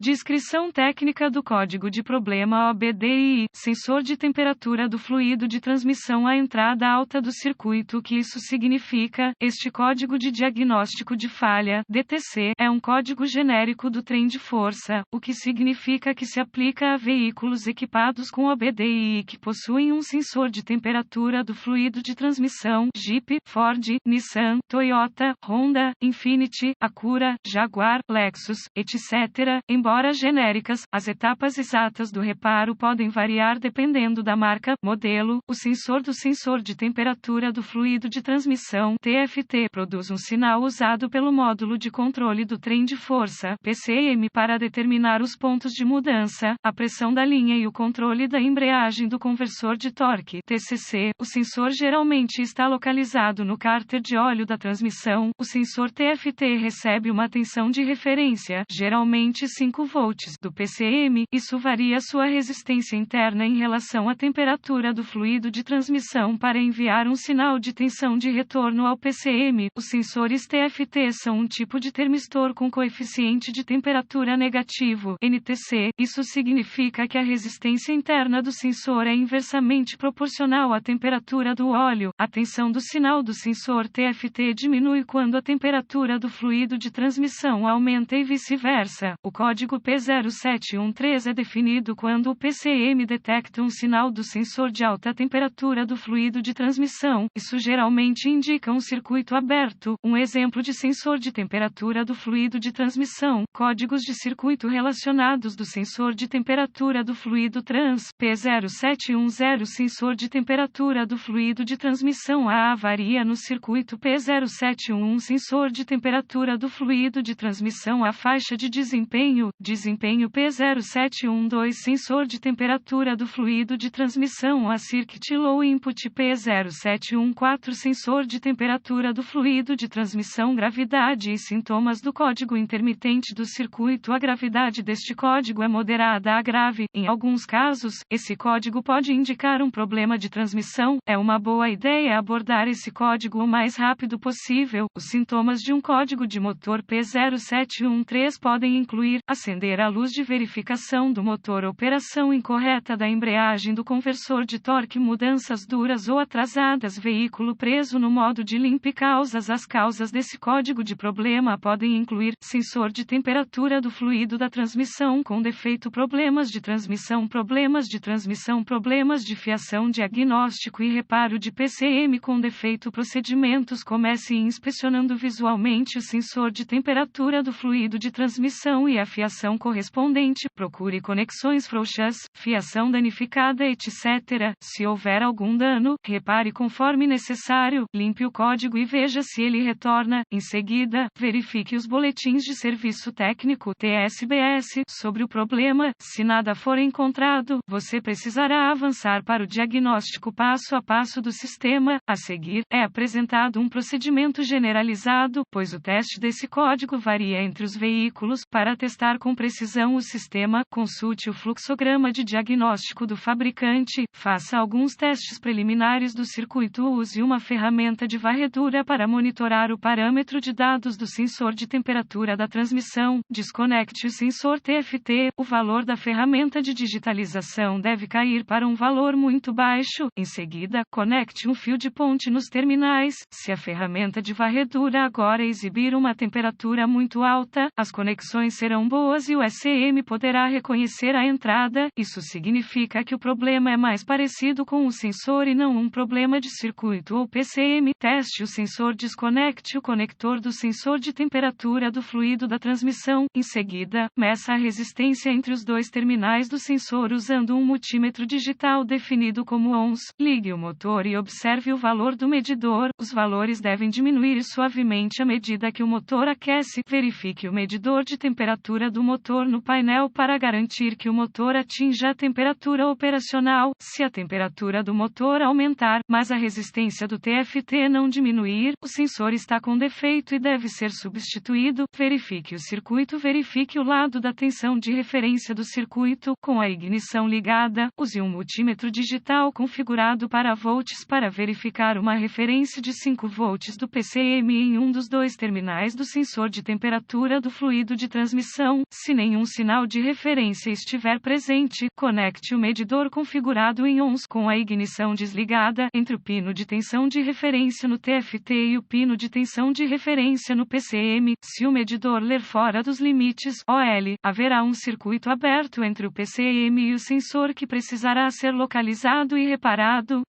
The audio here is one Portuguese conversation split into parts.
Descrição técnica do código de problema OBDI, sensor de temperatura do fluido de transmissão à entrada alta do circuito. O que isso significa? Este código de diagnóstico de falha, DTC, é um código genérico do trem de força, o que significa que se aplica a veículos equipados com OBDI e que possuem um sensor de temperatura do fluido de transmissão. Jeep, Ford, Nissan, Toyota, Honda, Infiniti, Acura, Jaguar, Lexus, etc. Embora genéricas, as etapas exatas do reparo podem variar dependendo da marca, modelo. O sensor de temperatura do fluido de transmissão, TFT, produz um sinal usado pelo módulo de controle do trem de força, PCM, para determinar os pontos de mudança, a pressão da linha e o controle da embreagem do conversor de torque, TCC. O sensor geralmente está localizado no cárter de óleo da transmissão. O sensor TFT recebe uma tensão de referência, geralmente 5 volts, do PCM. Isso varia sua resistência interna em relação à temperatura do fluido de transmissão para enviar um sinal de tensão de retorno ao PCM. Os sensores TFT são um tipo de termistor com coeficiente de temperatura negativo, NTC. Isso significa que a resistência interna do sensor é inversamente proporcional à temperatura do óleo. A tensão do sinal do sensor TFT diminui quando a temperatura do fluido de transmissão aumenta e vice-versa. O código P0713 é definido quando o PCM detecta um sinal do sensor de alta temperatura do fluido de transmissão. Isso geralmente indica um circuito aberto. Um exemplo de sensor de temperatura do fluido de transmissão. Códigos de circuito relacionados do sensor de temperatura do fluido trans. P0710 sensor de temperatura do fluido de transmissão. A varia no circuito P0711 sensor de temperatura do fluido de transmissão. A faixa de desempenho P0712 sensor de temperatura do fluido de transmissão. A circuit low input P0714 sensor de temperatura do fluido de transmissão. Gravidade e sintomas do código intermitente do circuito. A gravidade deste código é moderada a grave. Em alguns casos, esse código pode indicar um problema de transmissão. É uma boa ideia abordar esse código o mais rápido possível. Os sintomas de um código de motor P0713 podem incluir acender a luz de verificação do motor, operação incorreta da embreagem do conversor de torque, mudanças duras ou atrasadas, veículo preso no modo de limpe. As causas desse código de problema podem incluir sensor de temperatura do fluido da transmissão com defeito, problemas de transmissão, problemas de fiação, diagnóstico e reparo de PCM com defeito. Procedimentos: comece inspecionando visualmente o sensor de temperatura do fluido de transmissão e a fiação correspondente. Procure conexões frouxas, fiação danificada, etc. Se houver algum dano, repare conforme necessário. Limpe o código e veja se ele retorna. Em seguida, verifique os boletins de serviço técnico, TSBS, sobre o problema. Se nada for encontrado, você precisará avançar para o diagnóstico passo a passo do sistema. A seguir, é apresentado um procedimento generalizado, pois o teste desse código varia entre os veículos. Para testar com precisão o sistema, consulte o fluxograma de diagnóstico do fabricante, faça alguns testes preliminares do circuito, use uma ferramenta de varredura para monitorar o parâmetro de dados do sensor de temperatura da transmissão, desconecte o sensor TFT. O valor da ferramenta de digitalização deve cair para um valor muito baixo. Em seguida, conecte um fio de ponte nos terminais. Se a ferramenta de varredura agora exibir uma temperatura muito alta, as conexões serão boas e o SM poderá reconhecer a entrada. Isso significa que o problema é mais parecido com o sensor e não um problema de circuito ou PCM. Teste o sensor, desconecte o conector do sensor de temperatura do fluido da transmissão. Em seguida, meça a resistência entre os dois terminais do sensor usando um multímetro digital definido como ohms. Ligue o motor e observe o valor do medidor. Os valores devem diminuir suavemente à medida que o motor aquece. Verifique o medidor de temperatura do motor no painel para garantir que o motor atinja a temperatura operacional. Se a temperatura do motor aumentar, mas a resistência do TFT não diminuir, o sensor está com defeito e deve ser substituído. Verifique o circuito. Verifique o lado da tensão de referência do circuito. Com a ignição ligada, use um multímetro digital configurado para volts para verificar uma referência de 5 volts do PCM em um dos dois terminais do sensor de temperatura do fluido de transmissão. Se nenhum sinal de referência estiver presente, conecte o medidor configurado em ONS com a ignição desligada entre o pino de tensão de referência no TFT e o pino de tensão de referência no PCM. Se o medidor ler fora dos limites OL, haverá um circuito aberto entre o PCM e o sensor que precisará ser localizado e reparado.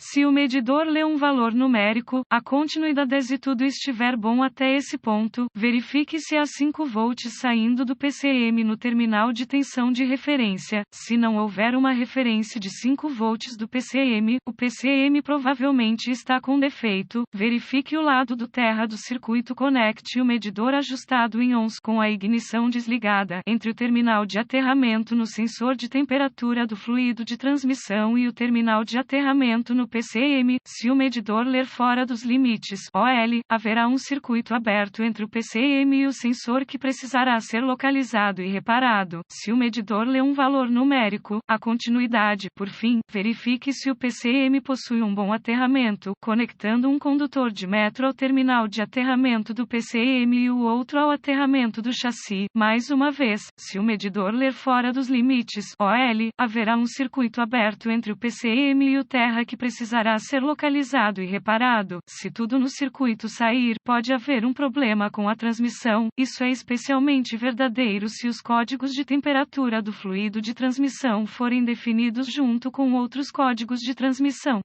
Se o medidor lê um valor numérico, a continuidade se tudo estiver bom até esse ponto, verifique se há 5 volts saindo do PCM no terminal de tensão de referência. Se não houver uma referência de 5 volts do PCM, o PCM provavelmente está com defeito. Verifique o lado do terra do circuito, conecte o medidor ajustado em ONS com a ignição desligada entre o terminal de aterramento no sensor de temperatura do fluido de transmissão e o terminal de aterramento no PCM. Se o medidor ler fora dos limites OL, haverá um circuito aberto entre o PCM e o sensor que precisará ser localizado e reparado. Se o medidor lê um valor numérico, a continuidade. Por fim, verifique se o PCM possui um bom aterramento, conectando um condutor de metro ao terminal de aterramento do PCM e o outro ao aterramento do chassi. Mais uma vez, se o medidor ler fora dos limites OL, haverá um circuito aberto entre o PCM e o terra que precisará ser localizado e reparado. Se tudo no circuito sair, pode haver um problema com a transmissão. Isso é especialmente verdadeiro se os códigos de temperatura do fluido de transmissão forem definidos junto com outros códigos de transmissão.